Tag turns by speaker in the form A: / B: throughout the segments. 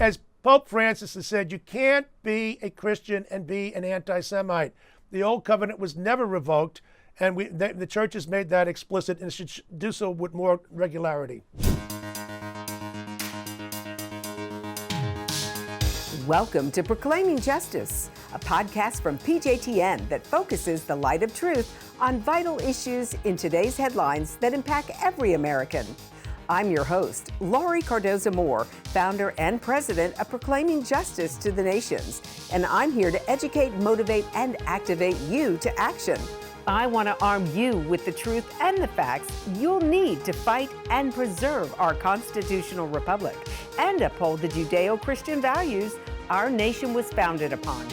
A: As Pope Francis has said, you can't be a Christian and be an anti-Semite. The old covenant was never revoked, and the church has made that explicit and should do so with more regularity.
B: Welcome to Proclaiming Justice, a podcast from PJTN that focuses the light of truth on vital issues in today's headlines that impact every American. I'm your host, Laurie Cardoza-Moore, founder and president of Proclaiming Justice to the Nations, and I'm here to educate, motivate, and activate you to action. I want to arm you with the truth and the facts you'll need to fight and preserve our constitutional republic and uphold the Judeo-Christian values our nation was founded upon.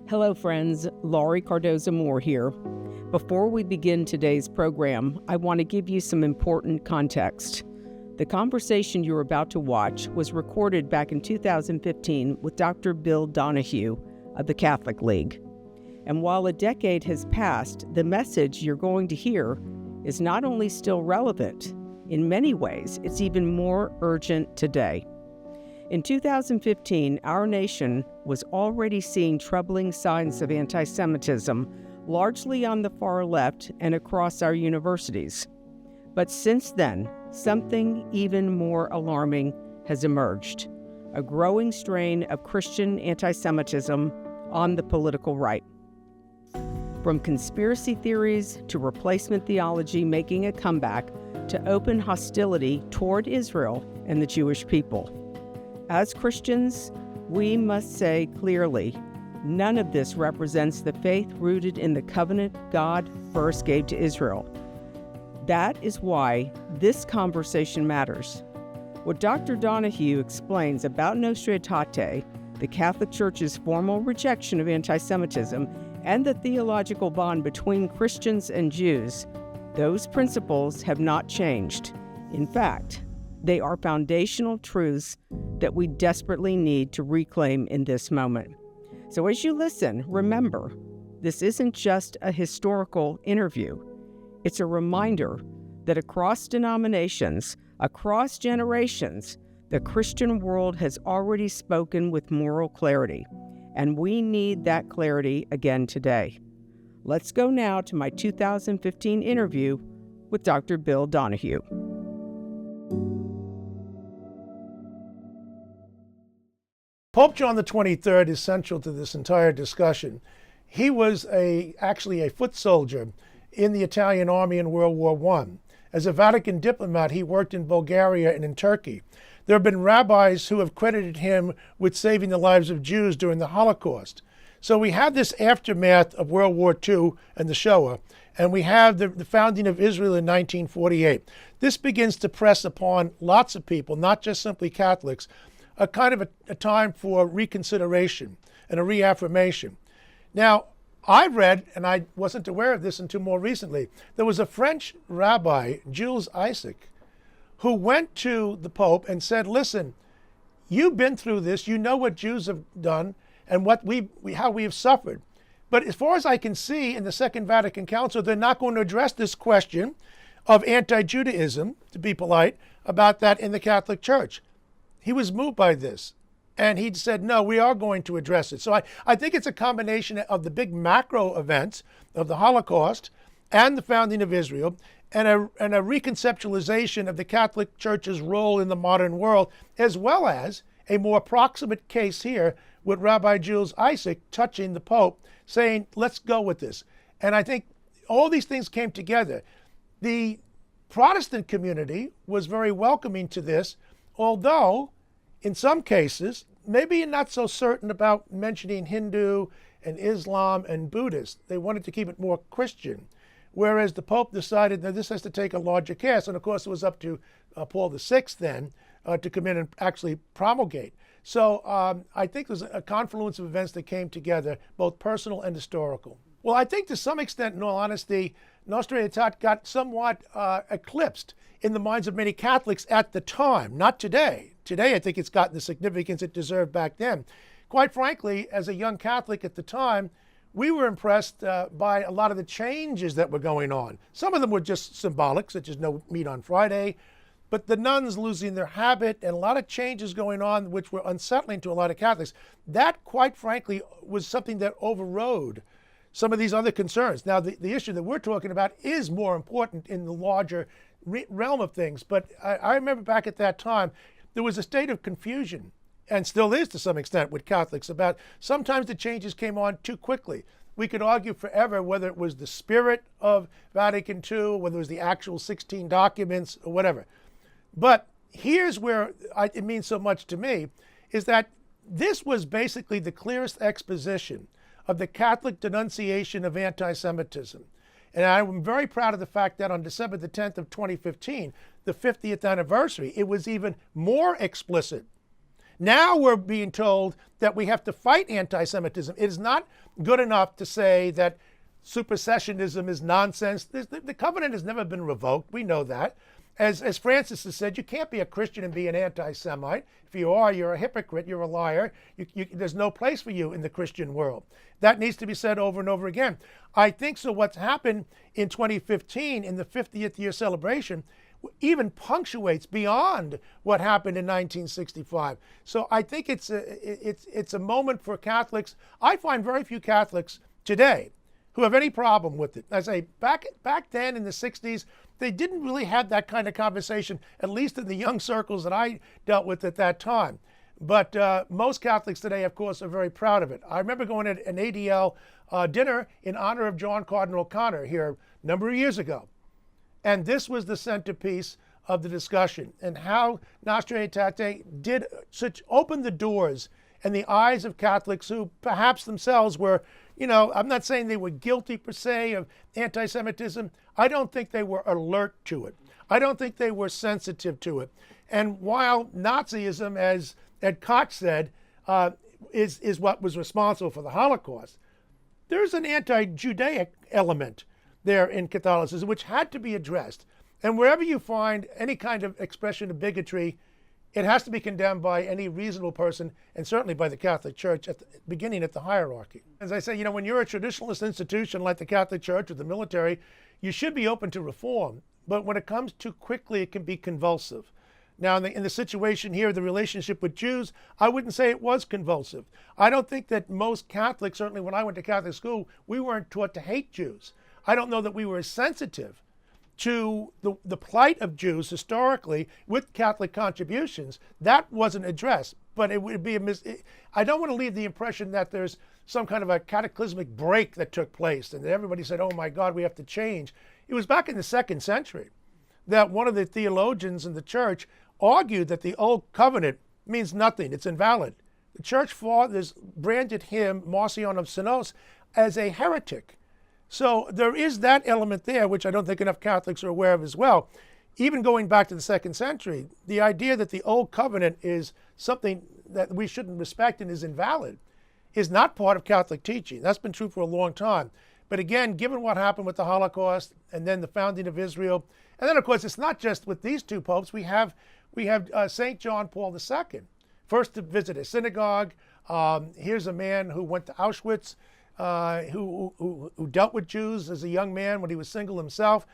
B: Hello, friends. Laurie Cardoza-Moore here. Before we begin today's program, I want to give you some important context. The conversation you're about to watch was recorded back in 2015 with Dr. Bill Donohue of the Catholic League. And while a decade has passed, the message you're going to hear is not only still relevant, in many ways, it's even more urgent today. In 2015, our nation was already seeing troubling signs of antisemitism, largely on the far left and across our universities. But since then, something even more alarming has emerged: a growing strain of Christian antisemitism on the political right. From conspiracy theories to replacement theology making a comeback to open hostility toward Israel and the Jewish people. As Christians, we must say clearly, none of this represents the faith rooted in the covenant God first gave to Israel. That is why this conversation matters. What Dr. Donohue explains about Nostra Aetate, the Catholic Church's formal rejection of antisemitism, and the theological bond between Christians and Jews, those principles have not changed. In fact, they are foundational truths that we desperately need to reclaim in this moment. So as you listen, remember, this isn't just a historical interview. It's a reminder that across denominations, across generations, the Christian world has already spoken with moral clarity, and we need that clarity again today. Let's go now to my 2015 interview with Dr. Bill Donohue.
A: Pope John the 23rd is central to this entire discussion. He was actually a foot soldier in the Italian army in World War I. As a Vatican diplomat, he worked in Bulgaria and in Turkey. There have been rabbis who have credited him with saving the lives of Jews during the Holocaust. So we have this aftermath of World War II and the Shoah, and we have the founding of Israel in 1948. This begins to press upon lots of people, not just simply Catholics, a kind of a time for reconsideration and a reaffirmation. Now, I read, and I wasn't aware of this until more recently, there was a French rabbi, Jules, who went to the Pope and said, listen, you've been through this, you know what Jews have done and how we have suffered. But as far as I can see in the Second Vatican Council, they're not going to address this question of anti-Judaism, to be polite, about that in the Catholic Church. He was moved by this, and he said, no, we are going to address it. So I think it's a combination of the big macro events of the Holocaust and the founding of Israel, and a reconceptualization of the Catholic Church's role in the modern world, as well as a more proximate case here with Rabbi Jules touching the Pope, saying, let's go with this. And I think all these things came together. The Protestant community was very welcoming to this, although in some cases, maybe you're not so certain about mentioning Hindu and Islam and Buddhist. They wanted to keep it more Christian, whereas the Pope decided that this has to take a larger cast. And of course, it was up to Paul VI then to come in and actually promulgate. So I think there's a confluence of events that came together, both personal and historical. Well, I think to some extent, in all honesty, Nostra Aetate got somewhat eclipsed in the minds of many Catholics at the time, not today. Today, I think it's gotten the significance it deserved back then. Quite frankly, as a young Catholic at the time, we were impressed by a lot of the changes that were going on. Some of them were just symbolic, such as no meat on Friday, but the nuns losing their habit and a lot of changes going on which were unsettling to a lot of Catholics. That, quite frankly, was something that overrode some of these other concerns. Now, the issue that we're talking about is more important in the larger realm of things, but I remember back at that time, there was a state of confusion, and still is to some extent with Catholics, about sometimes the changes came on too quickly. We could argue forever whether it was the spirit of Vatican II, whether it was the actual 16 documents, or whatever. But here's where it means so much to me, is that this was basically the clearest exposition of the Catholic denunciation of anti-Semitism. And I'm very proud of the fact that on December the 10th of 2015, the 50th anniversary, it was even more explicit. Now we're being told that we have to fight anti-Semitism. It is not good enough to say that supersessionism is nonsense. The covenant has never been revoked. We know that. As Francis has said, you can't be a Christian and be an anti-Semite. If you are, you're a hypocrite, you're a liar. There's no place for you in the Christian world. That needs to be said over and over again. I think so what's happened in 2015 in the 50th year celebration even punctuates beyond what happened in 1965. So I think it's a moment for Catholics. I find very few Catholics today who have any problem with it. I say back then in the 60s, they didn't really have that kind of conversation, at least in the young circles that I dealt with at that time. But most Catholics today, of course, are very proud of it. I remember going to an ADL dinner in honor of John Cardinal Connor here a number of years ago. And this was the centerpiece of the discussion, and how Nostra Aetate did open the doors in the eyes of Catholics who perhaps themselves were, I'm not saying they were guilty per se of anti-Semitism. I don't think they were alert to it. I don't think they were sensitive to it. And while Nazism, as Ed Koch said, is what was responsible for the Holocaust, there's an anti-Judaic element there in Catholicism which had to be addressed. And wherever you find any kind of expression of bigotry, it has to be condemned by any reasonable person, and certainly by the Catholic Church beginning at the hierarchy. As I say, when you're a traditionalist institution like the Catholic Church or the military, you should be open to reform. But when it comes too quickly, it can be convulsive. Now, in the situation here, the relationship with Jews, I wouldn't say it was convulsive. I don't think that most Catholics, certainly when I went to Catholic school, we weren't taught to hate Jews. I don't know that we were as sensitive to the plight of Jews historically with Catholic contributions. That wasn't addressed, but it would be I don't want to leave the impression that there's some kind of a cataclysmic break that took place and that everybody said, oh my God, we have to change. It was back in the 2nd century that one of the theologians in the church argued that the Old Covenant means nothing, it's invalid. The church fathers branded him, Marcion of Samos, as a heretic. So there is that element there, which I don't think enough Catholics are aware of as well. Even going back to the 2nd century, the idea that the Old Covenant is something that we shouldn't respect and is invalid is not part of Catholic teaching. That's been true for a long time. But again, given what happened with the Holocaust and then the founding of Israel, and then of course it's not just with these two popes. We have St. John Paul II, first to visit a synagogue. Here's a man who went to Auschwitz, who dealt with Jews as a young man when he was single himself,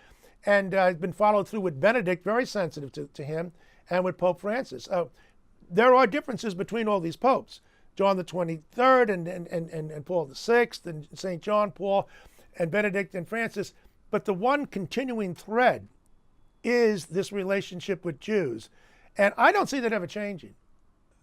A: and has been followed through with Benedict, very sensitive to him, and with Pope Francis. There are differences between all these popes, John the 23rd and Paul the 6th and St. John Paul and Benedict and Francis, but the one continuing thread is this relationship with Jews. And I don't see that ever changing.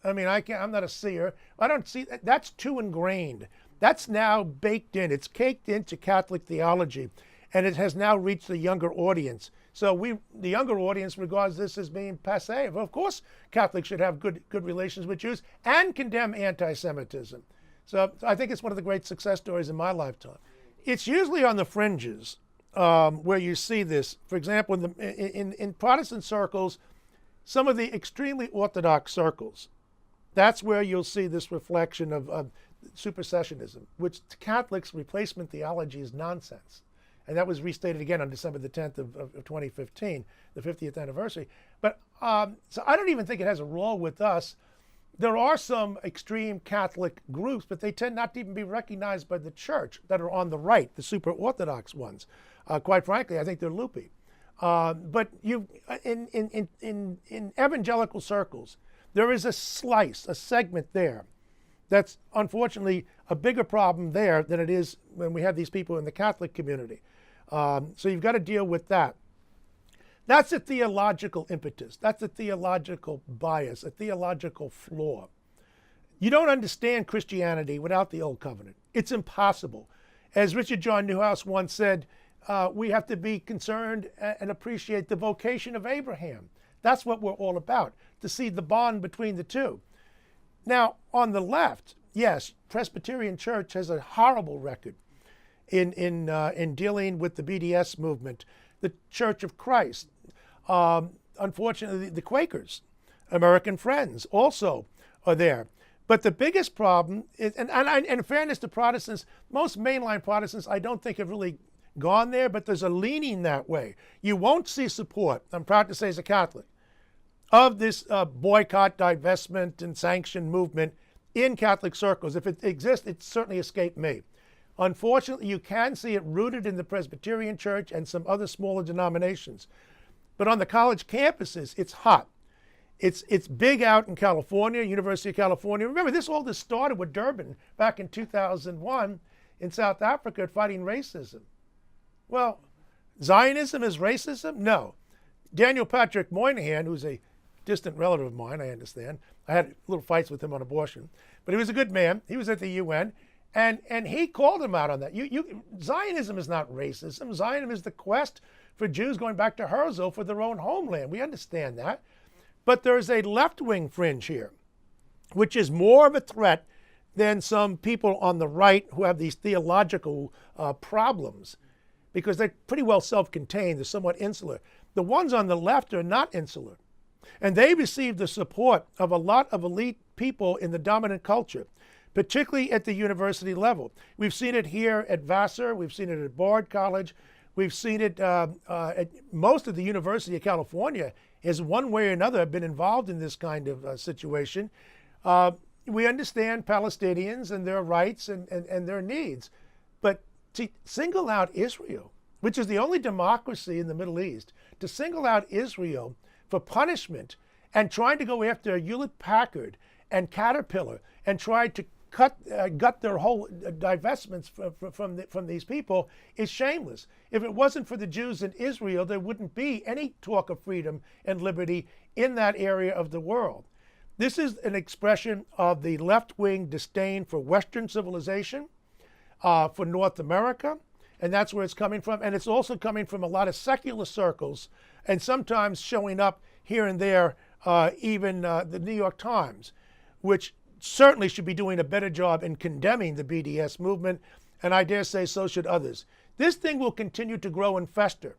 A: I mean, I'm not a seer. I don't see that's too ingrained. That's now baked in. It's caked into Catholic theology, and it has now reached the younger audience. So the younger audience regards this as being passé. Of course, Catholics should have good relations with Jews and condemn anti-Semitism. So I think it's one of the great success stories in my lifetime. It's usually on the fringes where you see this. For example, in Protestant circles, some of the extremely Orthodox circles, that's where you'll see this reflection of supersessionism, which to Catholics, replacement theology is nonsense. And that was restated again on December the 10th of 2015, the 50th anniversary. But so I don't even think it has a role with us. there are some extreme Catholic groups, but they tend not to even be recognized by the church that are on the right, the super Orthodox ones. Quite frankly, I think they're loopy. But in evangelical circles, there is a slice, a segment there that's unfortunately a bigger problem there than it is when we have these people in the Catholic community. So you've got to deal with that. That's a theological impetus. That's a theological bias, a theological flaw. You don't understand Christianity without the Old Covenant. It's impossible. As Richard John Neuhaus once said, we have to be concerned and appreciate the vocation of Abraham. That's what we're all about, to see the bond between the two. Now, on the left, yes, Presbyterian Church has a horrible record in dealing with the BDS movement. The Church of Christ, unfortunately, the Quakers, American Friends also are there. But the biggest problem is, and in fairness to Protestants, most mainline Protestants I don't think have really gone there, but there's a leaning that way. You won't see support, I'm proud to say as a Catholic, of this boycott, divestment, and sanction movement in Catholic circles. If it exists, it certainly escaped me. Unfortunately, you can see it rooted in the Presbyterian Church and some other smaller denominations. But on the college campuses, it's hot. It's big out in California, University of California. Remember, this started with Durban back in 2001 in South Africa fighting racism. Well, Zionism is racism? No. Daniel Patrick Moynihan, who's a distant relative of mine, I understand. I had little fights with him on abortion. But he was a good man. He was at the UN. And he called him out on that. Zionism is not racism. Zionism is the quest for Jews going back to Herzl for their own homeland. We understand that. But there's a left-wing fringe here, which is more of a threat than some people on the right who have these theological problems, because they're pretty well self-contained. They're somewhat insular. The ones on the left are not insular. And they receive the support of a lot of elite people in the dominant culture, particularly at the university level. We've seen it here at Vassar. We've seen it at Bard College. We've seen it at most of the University of California has one way or another been involved in this kind of situation. We understand Palestinians and their rights and their needs. But to single out Israel, which is the only democracy in the Middle East, to single out Israel for punishment and trying to go after Hewlett-Packard and Caterpillar and try to gut their whole divestments from these people is shameless. If it wasn't for the Jews in Israel, there wouldn't be any talk of freedom and liberty in that area of the world. This is an expression of the left-wing disdain for Western civilization, for North America, and that's where it's coming from. And it's also coming from a lot of secular circles, and sometimes showing up here and there, even the New York Times, which certainly should be doing a better job in condemning the BDS movement, and I dare say so should others. This thing will continue to grow and fester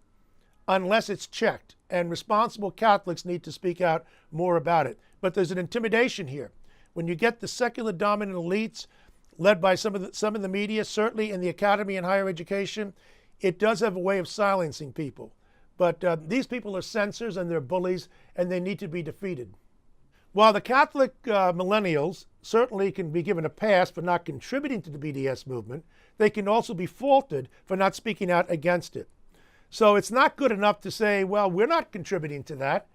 A: unless it's checked, and responsible Catholics need to speak out more about it. But there's an intimidation here. When you get the secular dominant elites, led by some of the media, certainly in the academy and higher education, it does have a way of silencing people. But these people are censors and they're bullies, and they need to be defeated. While the Catholic millennials certainly can be given a pass for not contributing to the BDS movement, they can also be faulted for not speaking out against it. So it's not good enough to say, well, we're not contributing to that.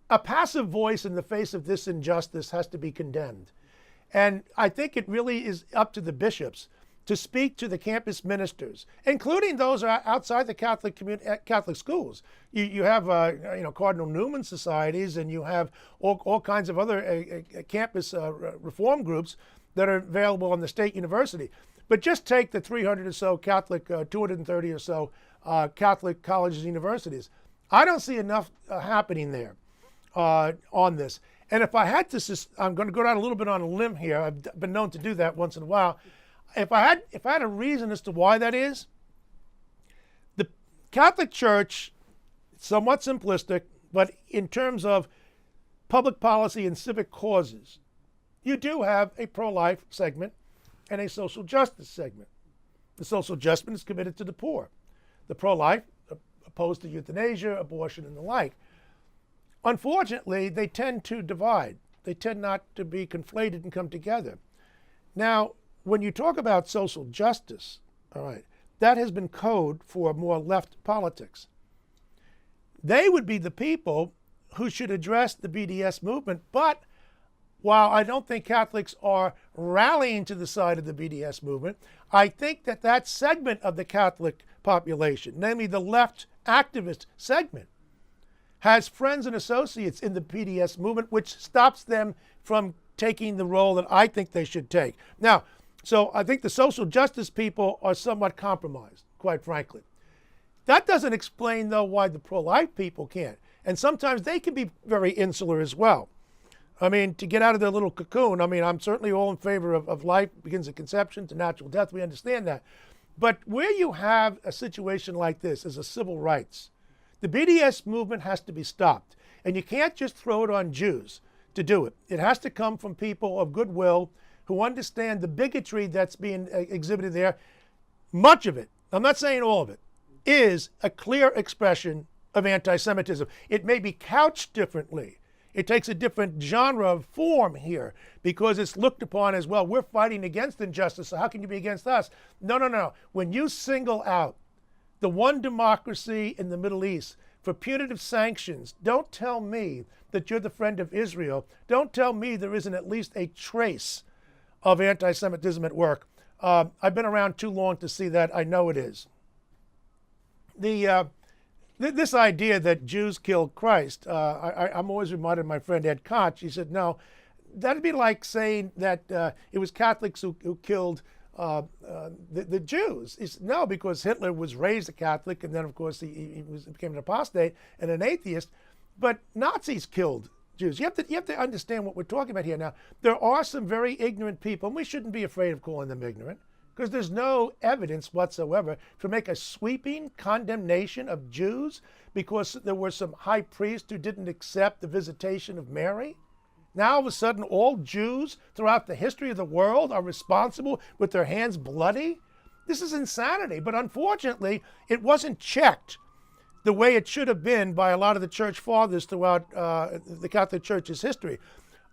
A: A passive voice in the face of this injustice has to be condemned. And I think it really is up to the bishops to speak to the campus ministers, including those outside the Catholic community, Catholic schools. You have Cardinal Newman societies, and you have all kinds of other campus reform groups that are available on the state university. But just take the 300 or so Catholic, 230 or so Catholic colleges and universities. I don't see enough happening there on this. And if I had to, I'm going to go out a little bit on a limb here. I've been known to do that once in a while. If I had a reason as to why that is, the Catholic Church, somewhat simplistic, but in terms of public policy and civic causes, you do have a pro-life segment and a social justice segment. The social justice is committed to the poor. The pro-life, opposed to euthanasia, abortion, and the like. Unfortunately, they tend to divide. They tend not to be conflated and come together. Now, when you talk about social justice, all right, that has been code for more left politics. They would be the people who should address the BDS movement, but while I don't think Catholics are rallying to the side of the BDS movement, I think that that segment of the Catholic population, namely the left activist segment, has friends and associates in the BDS movement, which stops them from taking the role that I think they should take. Now, so I think the social justice people are somewhat compromised, quite frankly. That doesn't explain, though, why the pro-life people can't. And sometimes they can be very insular as well. I mean, to get out of their little cocoon, I mean, I'm certainly all in favor of life begins at conception to natural death. We understand that. But where you have a situation like this as a civil rights, the BDS movement has to be stopped. And you can't just throw it on Jews to do it. It has to come from people of goodwill who understand the bigotry that's being exhibited there. Much of it, I'm not saying all of it, is a clear expression of anti-Semitism. It may be couched differently. It takes a different genre of form here because it's looked upon as, well, we're fighting against injustice, so how can you be against us? No, no, no. When you single out the one democracy in the Middle East for punitive sanctions, don't tell me that you're the friend of Israel. Don't tell me there isn't at least a trace of anti-Semitism at work. I've been around too long to see that. I know it is. This idea that Jews killed Christ, I'm always reminded of my friend Ed Koch. He said, no, that'd be like saying that it was Catholics who killed the Jews. He said, no, because Hitler was raised a Catholic, and then, of course, he became an apostate and an atheist. But Nazis killed Jews. You have to understand what we're talking about here. Now, there are some very ignorant people, and we shouldn't be afraid of calling them ignorant, because there's no evidence whatsoever to make a sweeping condemnation of Jews because there were some high priests who didn't accept the visitation of Mary. Now, all of a sudden, all Jews throughout the history of the world are responsible with their hands bloody? This is insanity. But unfortunately, it wasn't checked the way it should have been by a lot of the church fathers throughout the Catholic Church's history.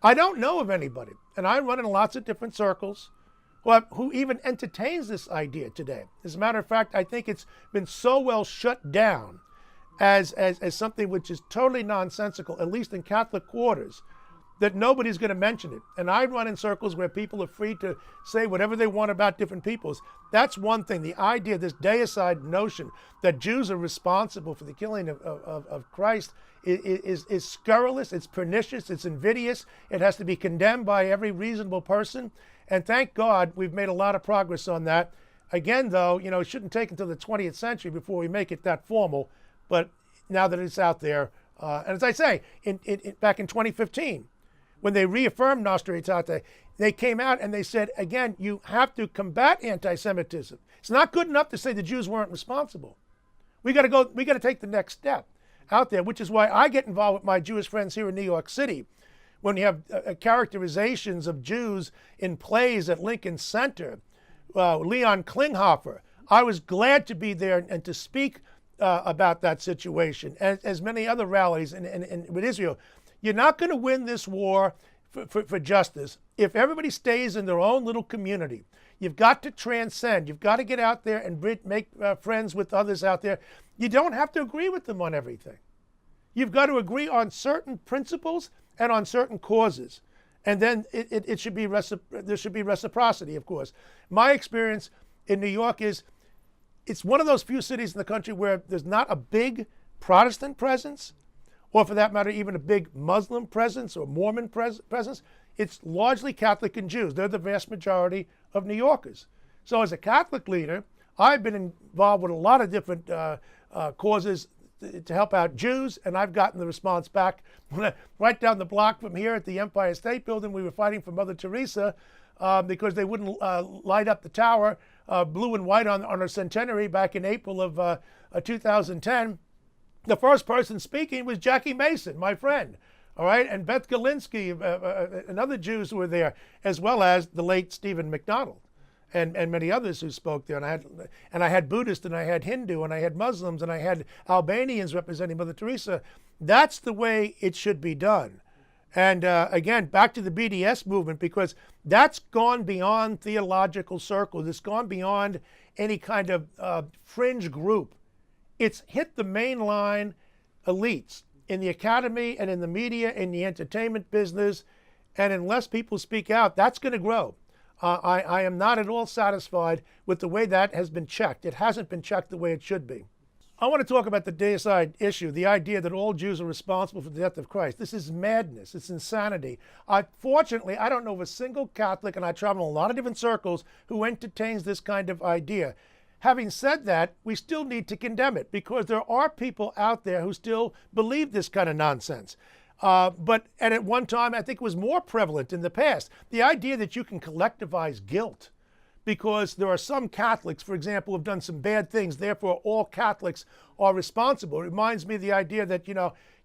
A: I don't know of anybody, and I run in lots of different circles, who even entertains this idea today. As a matter of fact, I think it's been so well shut down as something which is totally nonsensical, at least in Catholic quarters, that nobody's going to mention it. And I run in circles where people are free to say whatever they want about different peoples. That's one thing. The idea, this deicide notion that Jews are responsible for the killing of Christ is scurrilous, it's pernicious, it's invidious. It has to be condemned by every reasonable person. And thank God we've made a lot of progress on that. Again, though, it shouldn't take until the 20th century before we make it that formal. But now that it's out there, and as I say, back in 2015, when they reaffirmed Nostra Aetate, they came out and they said, again, you have to combat anti-Semitism. It's not good enough to say the Jews weren't responsible. We got to take the next step out there, which is why I get involved with my Jewish friends here in New York City. When you have characterizations of Jews in plays at Lincoln Center, Leon Klinghoffer, I was glad to be there and to speak about that situation, as many other rallies with Israel. You're not going to win this war for justice if everybody stays in their own little community. You've got to transcend. You've got to get out there and make friends with others out there. You don't have to agree with them on everything. You've got to agree on certain principles and on certain causes. And then there should be reciprocity, of course. My experience in New York is it's one of those few cities in the country where there's not a big Protestant presence, or for that matter, even a big Muslim presence or Mormon presence. It's largely Catholic and Jews. They're the vast majority of New Yorkers. So as a Catholic leader, I've been involved with a lot of different causes to help out Jews, and I've gotten the response back. Right down the block from here at the Empire State Building, we were fighting for Mother Teresa because they wouldn't light up the tower blue and white on her centenary back in April of 2010. The first person speaking was Jackie Mason, my friend, all right, and Beth Galinsky and other Jews who were there, as well as the late Stephen McDonald. And many others who spoke there. And I had Buddhist, and I had Hindu, and I had Muslims, and I had Albanians representing Mother Teresa. That's the way it should be done. And again, back to the BDS movement, because that's gone beyond theological circles. It's gone beyond any kind of fringe group. It's hit the mainline elites in the academy and in the media, in the entertainment business. And unless people speak out, that's going to grow. I am not at all satisfied with the way that has been checked. It hasn't been checked the way it should be. I want to talk about the deicide issue, the idea that all Jews are responsible for the death of Christ. This is madness. It's insanity. Fortunately, I don't know of a single Catholic, and I travel in a lot of different circles, who entertains this kind of idea. Having said that, we still need to condemn it, because there are people out there who still believe this kind of nonsense. And at one time, I think it was more prevalent in the past. The idea that you can collectivize guilt because there are some Catholics, for example, who have done some bad things, therefore all Catholics are responsible. It reminds me of the idea that,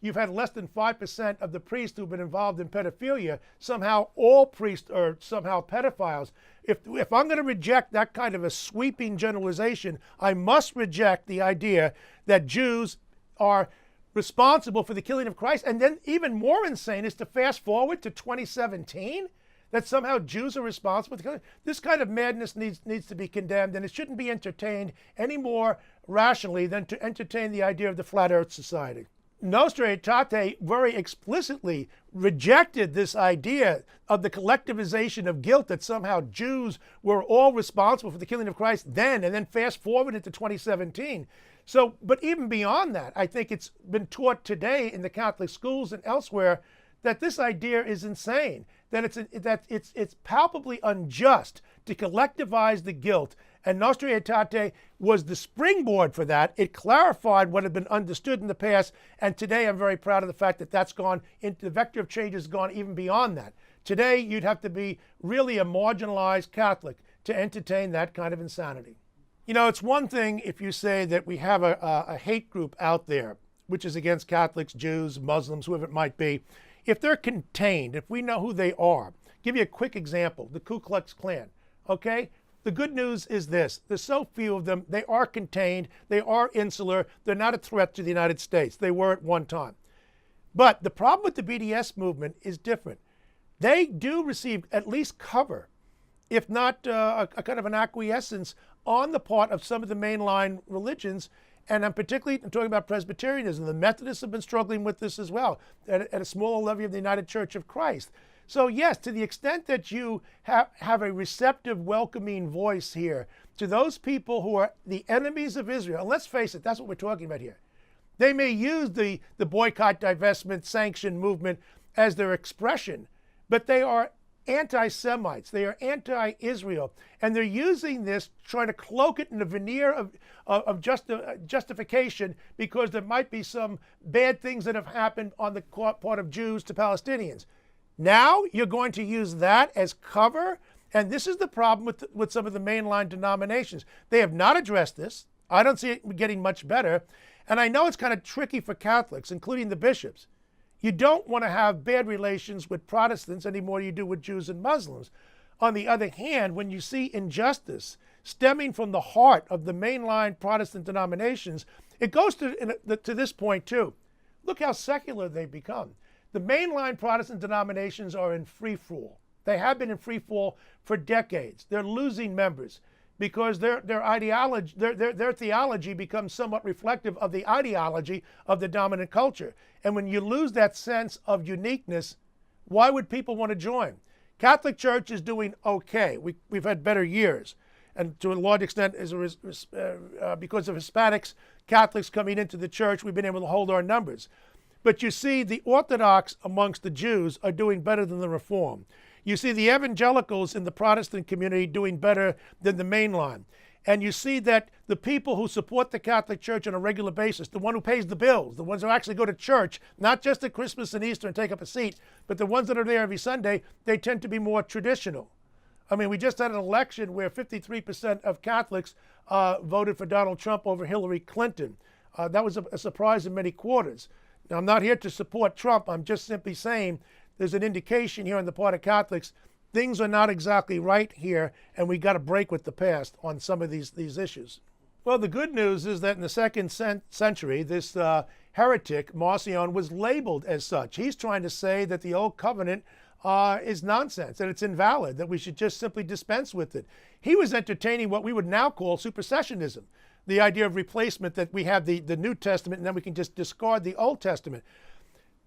A: you've had less than 5% of the priests who've been involved in pedophilia. Somehow all priests are somehow pedophiles. If I'm going to reject that kind of a sweeping generalization, I must reject the idea that Jews are responsible for the killing of Christ. And then even more insane is to fast forward to 2017, that somehow Jews are responsible. This kind of madness needs to be condemned, and it shouldn't be entertained any more rationally than to entertain the idea of the Flat Earth Society. Nostra Aetate very explicitly rejected this idea of the collectivization of guilt, that somehow Jews were all responsible for the killing of Christ then, and then fast forward into 2017. So, but even beyond that, I think it's been taught today in the Catholic schools and elsewhere that this idea is insane, that it's palpably unjust to collectivize the guilt. And Nostra Aetate was the springboard for that. It clarified what had been understood in the past, and today I'm very proud of the fact that that's gone into the vector of change has gone even beyond that. Today, you'd have to be really a marginalized Catholic to entertain that kind of insanity. It's one thing if you say that we have a hate group out there, which is against Catholics, Jews, Muslims, whoever it might be. If they're contained, if we know who they are, give you a quick example, the Ku Klux Klan, okay? The good news is this: there's so few of them, they are contained, they are insular, they're not a threat to the United States. They were at one time. But the problem with the BDS movement is different. They do receive at least cover, if not a kind of an acquiescence on the part of some of the mainline religions. And I'm talking about Presbyterianism. The Methodists have been struggling with this as well, at a smaller level of the United Church of Christ. So yes, to the extent that you have a receptive, welcoming voice here to those people who are the enemies of Israel, and let's face it, that's what we're talking about here. They may use the boycott, divestment, sanction movement as their expression, but they are anti-Semites. They are anti-Israel. And they're using this, trying to cloak it in a veneer of justification, because there might be some bad things that have happened on the part of Jews to Palestinians. Now you're going to use that as cover? And this is the problem with some of the mainline denominations. They have not addressed this. I don't see it getting much better. And I know it's kind of tricky for Catholics, including the bishops. You don't want to have bad relations with Protestants any more than you do with Jews and Muslims. On the other hand, when you see injustice stemming from the heart of the mainline Protestant denominations, it goes to this point too. Look how secular they've become. The mainline Protestant denominations are in free fall. They have been in free fall for decades. They're losing members because their ideology, their theology becomes somewhat reflective of the ideology of the dominant culture. And when you lose that sense of uniqueness, why would people want to join? Catholic Church is doing okay. We've had better years. And to a large extent, because of Hispanics, Catholics coming into the church, we've been able to hold our numbers. But you see, the Orthodox amongst the Jews are doing better than the Reform. You see the evangelicals in the Protestant community doing better than the mainline. And you see that the people who support the Catholic Church on a regular basis, the one who pays the bills, the ones who actually go to church, not just at Christmas and Easter and take up a seat, but the ones that are there every Sunday, they tend to be more traditional. I mean, we just had an election where 53% of Catholics voted for Donald Trump over Hillary Clinton. That was a surprise in many quarters. Now, I'm not here to support Trump. I'm just simply saying there's an indication here on the part of Catholics things are not exactly right here, and we got to break with the past on some of these issues. Well, the good news is that in the second century, this heretic, Marcion, was labeled as such. He's trying to say that the Old Covenant is nonsense, that it's invalid, that we should just simply dispense with it. He was entertaining what we would now call supersessionism, the idea of replacement, that we have the New Testament and then we can just discard the Old Testament.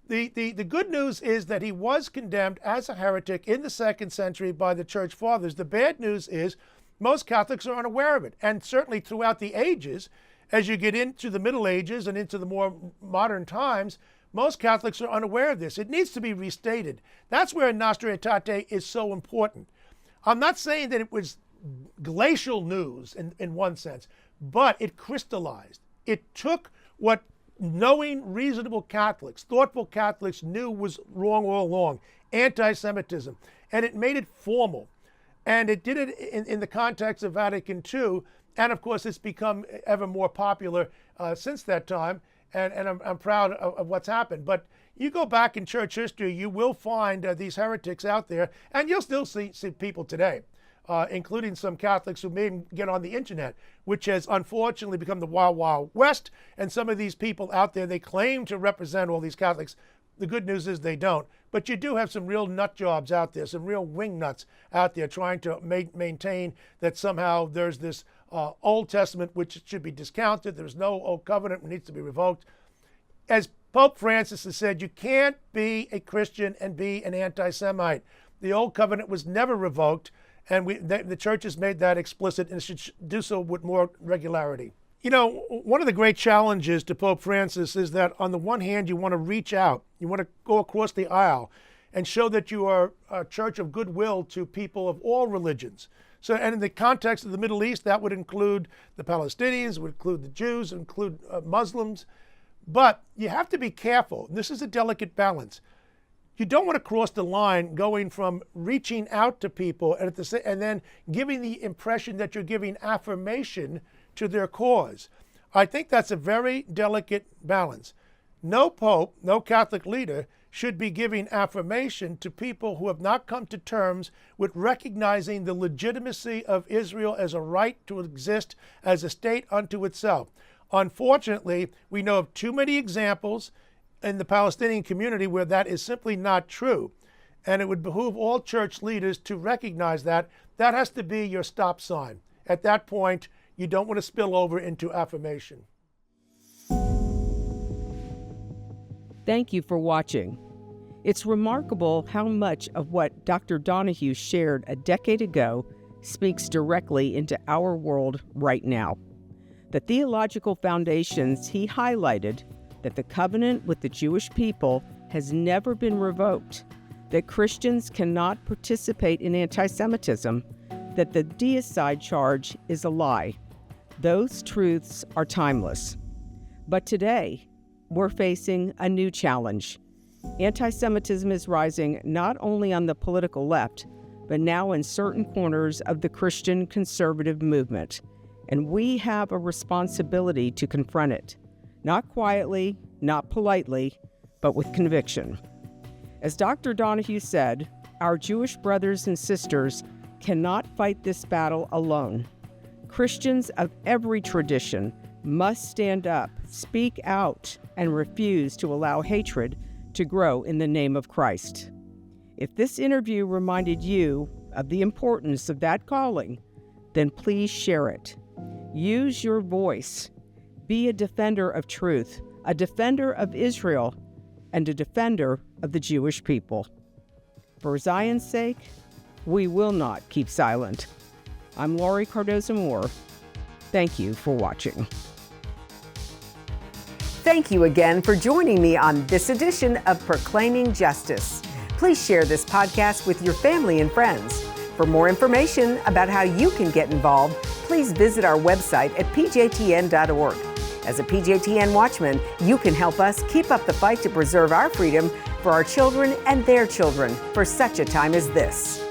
A: The good news is that he was condemned as a heretic in the 2nd century by the Church Fathers. The bad news is most Catholics are unaware of it. And certainly throughout the ages, as you get into the Middle Ages and into the more modern times, most Catholics are unaware of this. It needs to be restated. That's where Nostra Aetate is so important. I'm not saying that it was glacial news in one sense, but it crystallized. It took what knowing, reasonable Catholics, thoughtful Catholics knew was wrong all along, anti-Semitism, and it made it formal. And it did it in the context of Vatican II, and of course it's become ever more popular since that time, and I'm proud of what's happened. But you go back in church history, you will find these heretics out there, and you'll still see people today, including some Catholics who may even get on the internet, which has unfortunately become the Wild Wild West. And some of these people out there, they claim to represent all these Catholics. The good news is they don't. But you do have some real nut jobs out there, some real wing nuts out there trying to maintain that somehow there's this Old Testament which should be discounted. There's no Old Covenant, it needs to be revoked. As Pope Francis has said, you can't be a Christian and be an anti-Semite. The Old Covenant was never revoked. And the church has made that explicit, and it should do so with more regularity. You know, one of the great challenges to Pope Francis is that on the one hand, you want to reach out. You want to go across the aisle and show that you are a church of goodwill to people of all religions. So, and in the context of the Middle East, that would include the Palestinians, would include the Jews, include Muslims. But you have to be careful. This is a delicate balance. You don't want to cross the line going from reaching out to people and then giving the impression that you're giving affirmation to their cause. I think that's a very delicate balance. No pope, no Catholic leader should be giving affirmation to people who have not come to terms with recognizing the legitimacy of Israel as a right to exist as a state unto itself. Unfortunately, we know of too many examples in the Palestinian community where that is simply not true. And it would behoove all church leaders to recognize that. That has to be your stop sign. At that point, you don't want to spill over into affirmation.
B: Thank you for watching. It's remarkable how much of what Dr. Donohue shared a decade ago speaks directly into our world right now. The theological foundations he highlighted, that the covenant with the Jewish people has never been revoked, that Christians cannot participate in anti-Semitism, that the deicide charge is a lie. Those truths are timeless. But today, we're facing a new challenge. Anti-Semitism is rising not only on the political left, but now in certain corners of the Christian conservative movement. And we have a responsibility to confront it. Not quietly, not politely, but with conviction. As Dr. Donohue said, our Jewish brothers and sisters cannot fight this battle alone. Christians of every tradition must stand up, speak out, and refuse to allow hatred to grow in the name of Christ. If this interview reminded you of the importance of that calling, then please share it. Use your voice. Be a defender of truth, a defender of Israel, and a defender of the Jewish people. For Zion's sake, we will not keep silent. I'm Laurie Cardoza-Moore. Thank you for watching.
C: Thank you again for joining me on this edition of Proclaiming Justice. Please share this podcast with your family and friends. For more information about how you can get involved, please visit our website at pjtn.org. As a PJTN Watchman, you can help us keep up the fight to preserve our freedom for our children and their children for such a time as this.